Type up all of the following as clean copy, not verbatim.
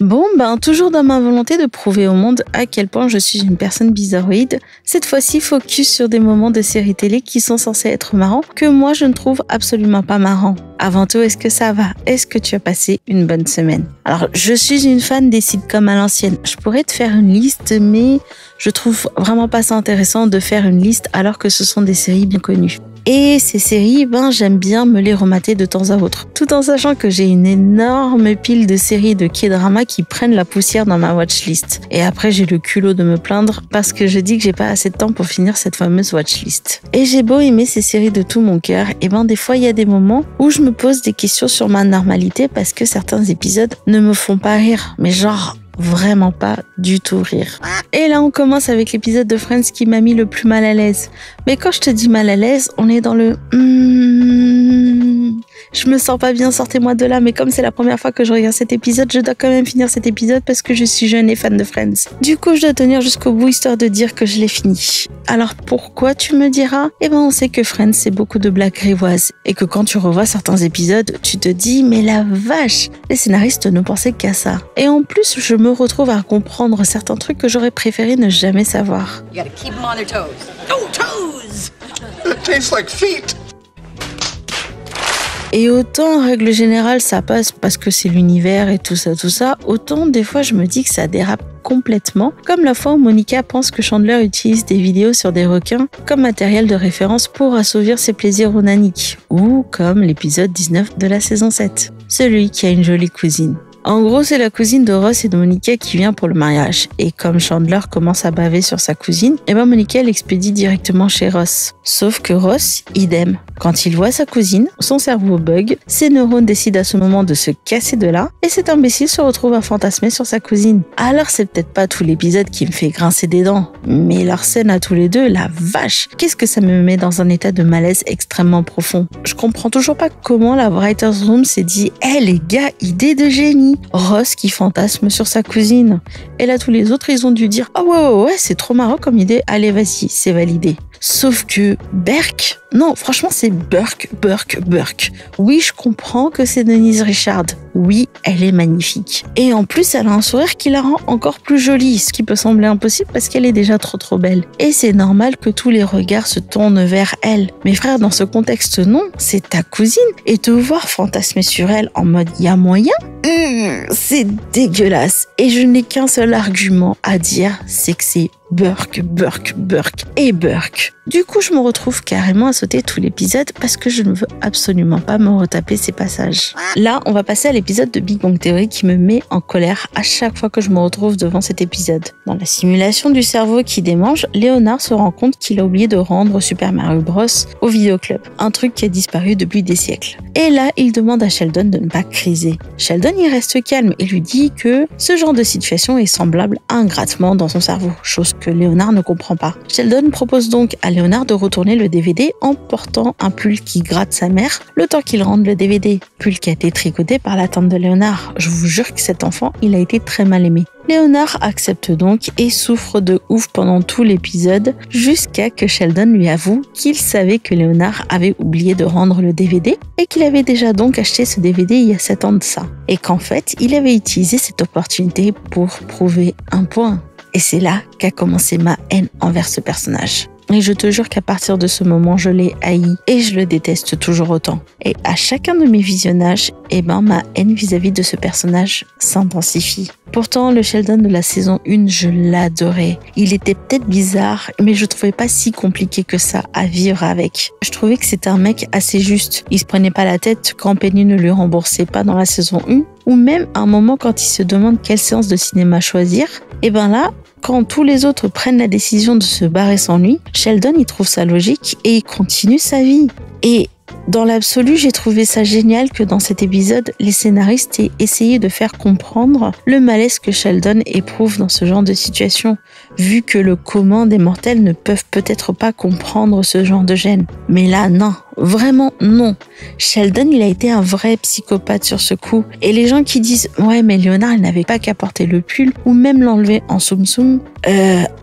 Bon, toujours dans ma volonté de prouver au monde à quel point je suis une personne bizarroïde, cette fois-ci focus sur des moments de séries télé qui sont censés être marrants, que moi je ne trouve absolument pas marrants. Avant tout, est-ce que ça va? Est-ce que tu as passé une bonne semaine? Alors, je suis une fan des sitcoms à l'ancienne. Je pourrais te faire une liste, mais je trouve vraiment pas ça intéressant de faire une liste alors que ce sont des séries bien connues. Et ces séries, j'aime bien me les remater de temps à autre. Tout en sachant que j'ai une énorme pile de séries de K-drama qui prennent la poussière dans ma watchlist. Et après, j'ai le culot de me plaindre parce que je dis que j'ai pas assez de temps pour finir cette fameuse watchlist. Et j'ai beau aimer ces séries de tout mon cœur, des fois, il y a des moments où je me pose des questions sur ma normalité parce que certains épisodes ne me font pas rire. Mais genre, vraiment pas du tout rire. Et là, on commence avec l'épisode de Friends qui m'a mis le plus mal à l'aise. Mais quand je te dis mal à l'aise, on est dans le je me sens pas bien, sortez-moi de là, mais comme c'est la première fois que je regarde cet épisode, je dois quand même finir cet épisode parce que je suis jeune et fan de Friends. Du coup, je dois tenir jusqu'au bout histoire de dire que je l'ai fini. Alors pourquoi, tu me diras? On sait que Friends, c'est beaucoup de blagues grivoises et que quand tu revois certains épisodes, tu te dis, mais la vache, les scénaristes ne pensaient qu'à ça. Et en plus, je me retrouve à comprendre certains trucs que j'aurais préféré ne jamais savoir. You gotta keep them on their toes. Oh, toes! It tastes like feet. Et autant, en règle générale, ça passe parce que c'est l'univers et tout ça, autant des fois je me dis que ça dérape complètement, comme la fois où Monica pense que Chandler utilise des vidéos sur des requins comme matériel de référence pour assouvir ses plaisirs onaniques, ou comme l'épisode 19 de la saison 7, celui qui a une jolie cousine. En gros, c'est la cousine de Ross et de Monica qui vient pour le mariage. Et comme Chandler commence à baver sur sa cousine, Monica l'expédie directement chez Ross. Sauf que Ross, idem. Quand il voit sa cousine, son cerveau bug, ses neurones décident à ce moment de se casser de là, et cet imbécile se retrouve à fantasmer sur sa cousine. Alors c'est peut-être pas tout l'épisode qui me fait grincer des dents, mais leur scène à tous les deux, la vache, qu'est-ce que ça me met dans un état de malaise extrêmement profond. Je comprends toujours pas comment la Writers Room s'est dit « les gars, idée de génie !» Ross qui fantasme sur sa cousine. Et là, tous les autres, ils ont dû dire « ouais, c'est trop marrant comme idée, allez vas-y, c'est validé ». Sauf que Burke, non, franchement, c'est Burke. Oui, je comprends que c'est Denise Richards. Oui, elle est magnifique. Et en plus, elle a un sourire qui la rend encore plus jolie, ce qui peut sembler impossible parce qu'elle est déjà trop belle. Et c'est normal que tous les regards se tournent vers elle. Mais frère, dans ce contexte, non, c'est ta cousine. Et te voir fantasmer sur elle en mode « y a moyen ?» c'est dégueulasse. Et je n'ai qu'un seul argument à dire, c'est que c'est Burke. Du coup, je me retrouve carrément à sauter tout l'épisode parce que je ne veux absolument pas me retaper ces passages. Là, on va passer à l'épisode de Big Bang Theory qui me met en colère à chaque fois que je me retrouve devant cet épisode. Dans la simulation du cerveau qui démange, Léonard se rend compte qu'il a oublié de rendre Super Mario Bros au vidéoclub, un truc qui a disparu depuis des siècles. Et là, il demande à Sheldon de ne pas criser. Sheldon y reste calme et lui dit que ce genre de situation est semblable à un grattement dans son cerveau, chose que Léonard ne comprend pas. Sheldon propose donc à Léonard de retourner le DVD en portant un pull qui gratte sa mère, le temps qu'il rende le DVD. Pull qui a été tricoté par la tante de Léonard. Je vous jure que cet enfant, il a été très mal aimé. Léonard accepte donc et souffre de ouf pendant tout l'épisode, jusqu'à que Sheldon lui avoue qu'il savait que Léonard avait oublié de rendre le DVD et qu'il avait déjà donc acheté ce DVD il y a 7 ans de ça. Et qu'en fait, il avait utilisé cette opportunité pour prouver un point. Et c'est là qu'a commencé ma haine envers ce personnage. Et je te jure qu'à partir de ce moment, je l'ai haï et je le déteste toujours autant. Et à chacun de mes visionnages, ma haine vis-à-vis de ce personnage s'intensifie. Pourtant, le Sheldon de la saison 1, je l'adorais. Il était peut-être bizarre, mais je trouvais pas si compliqué que ça à vivre avec. Je trouvais que c'était un mec assez juste. Il se prenait pas la tête quand Penny ne lui remboursait pas dans la saison 1, ou même à un moment quand il se demande quelle séance de cinéma choisir. Là, quand tous les autres prennent la décision de se barrer sans lui, Sheldon y trouve ça logique et il continue sa vie. Et dans l'absolu, j'ai trouvé ça génial que dans cet épisode, les scénaristes aient essayé de faire comprendre le malaise que Sheldon éprouve dans ce genre de situation, vu que le commun des mortels ne peuvent peut-être pas comprendre ce genre de gêne. Mais là, non. Vraiment non. Sheldon, il a été un vrai psychopathe sur ce coup. Et les gens qui disent « Ouais, mais Léonard, il n'avait pas qu'à porter le pull ou même l'enlever en soum-soum. »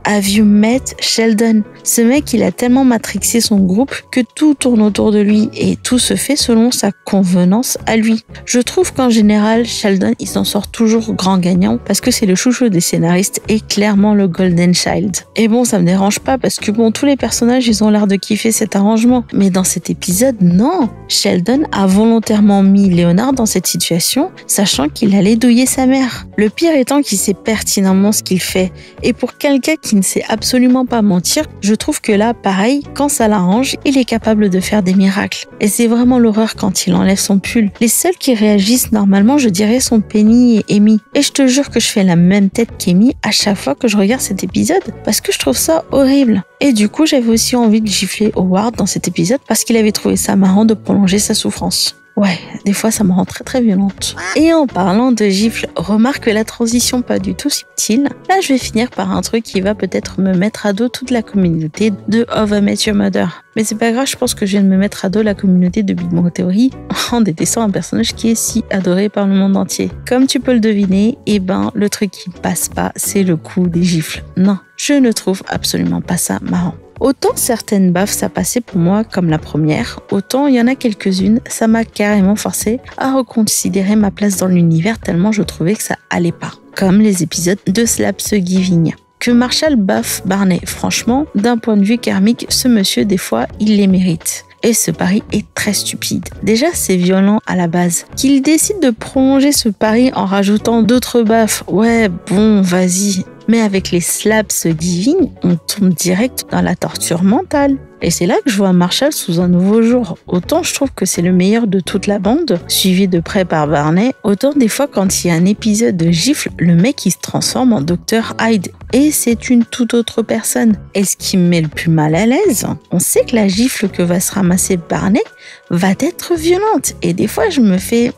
Have you met Sheldon? Ce mec, il a tellement matrixé son groupe que tout tourne autour de lui et et tout se fait selon sa convenance à lui. Je trouve qu'en général, Sheldon, il s'en sort toujours grand gagnant parce que c'est le chouchou des scénaristes et clairement le Golden Child. Et bon, ça me dérange pas parce que bon, tous les personnages, ils ont l'air de kiffer cet arrangement. Mais dans cet épisode, non. Sheldon a volontairement mis Leonard dans cette situation, sachant qu'il allait douiller sa mère. Le pire étant qu'il sait pertinemment ce qu'il fait. Et pour quelqu'un qui ne sait absolument pas mentir, je trouve que là, pareil, quand ça l'arrange, il est capable de faire des miracles. Et c'est vraiment l'horreur quand il enlève son pull. Les seuls qui réagissent normalement, je dirais, sont Penny et Amy. Et je te jure que je fais la même tête qu'Amy à chaque fois que je regarde cet épisode, parce que je trouve ça horrible. Et du coup, j'avais aussi envie de gifler Howard dans cet épisode parce qu'il avait trouvé ça marrant de prolonger sa souffrance. Ouais, des fois ça me rend très très violente. Et en parlant de gifle, remarque la transition pas du tout subtile. Là, je vais finir par un truc qui va peut-être me mettre à dos toute la communauté de How I Met Your Mother. Mais c'est pas grave, je pense que je viens de me mettre à dos la communauté de Big Bang Theory en détestant un personnage qui est si adoré par le monde entier. Comme tu peux le deviner, le truc qui passe pas, c'est le coup des gifles. Non, je ne trouve absolument pas ça marrant. Autant certaines baffes ça passait pour moi comme la première, autant il y en a quelques-unes, ça m'a carrément forcé à reconsidérer ma place dans l'univers tellement je trouvais que ça allait pas. Comme les épisodes de Slapsgiving. Que Marshall baffe Barney, franchement, d'un point de vue karmique, ce monsieur des fois il les mérite. Et ce pari est très stupide. Déjà, c'est violent à la base. Qu'il décide de prolonger ce pari en rajoutant d'autres baffes, ouais, bon, vas-y. Mais avec les Slapsgiving, on tombe direct dans la torture mentale. Et c'est là que je vois Marshall sous un nouveau jour. Autant je trouve que c'est le meilleur de toute la bande, suivi de près par Barney, autant des fois quand il y a un épisode de gifle, le mec il se transforme en Dr Hyde. Et c'est une toute autre personne. Et ce qui me met le plus mal à l'aise, on sait que la gifle que va se ramasser Barney va être violente. Et des fois je me fais...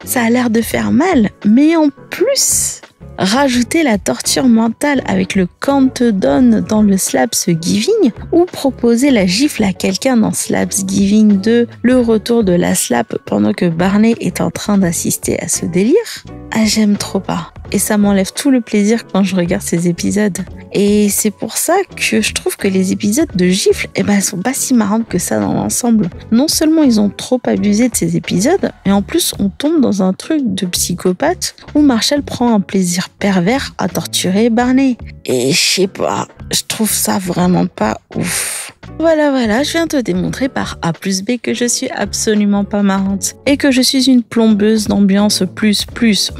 ça a l'air de faire mal, mais en plus... Rajouter la torture mentale avec le countdown dans le Slapsgiving ou proposer la gifle à quelqu'un dans Slapsgiving 2, le retour de la slap pendant que Barney est en train d'assister à ce délire, j'aime trop pas. Et ça m'enlève tout le plaisir quand je regarde ces épisodes. Et c'est pour ça que je trouve que les épisodes de gifle, sont pas si marrants que ça dans l'ensemble. Non seulement ils ont trop abusé de ces épisodes, mais en plus on tombe dans un truc de psychopathe où Marshall prend un plaisir pervers à torturer Barney. Et je sais pas, je trouve ça vraiment pas ouf. Voilà, je viens de te démontrer par A plus B que je suis absolument pas marrante et que je suis une plombeuse d'ambiance plus,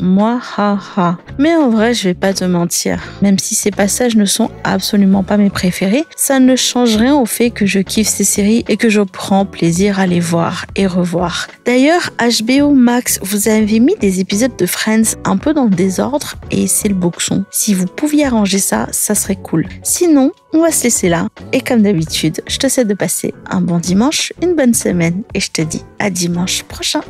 moi, haha. Mais en vrai, je vais pas te mentir, même si ces passages ne sont absolument pas mes préférés, ça ne change rien au fait que je kiffe ces séries et que je prends plaisir à les voir et revoir. D'ailleurs, HBO Max, vous avez mis des épisodes de Friends un peu dans le désordre et c'est le boxon. Si vous pouviez arranger ça, ça serait cool. Sinon, on va se laisser là et comme d'habitude, je te souhaite de passer un bon dimanche, une bonne semaine et je te dis à dimanche prochain.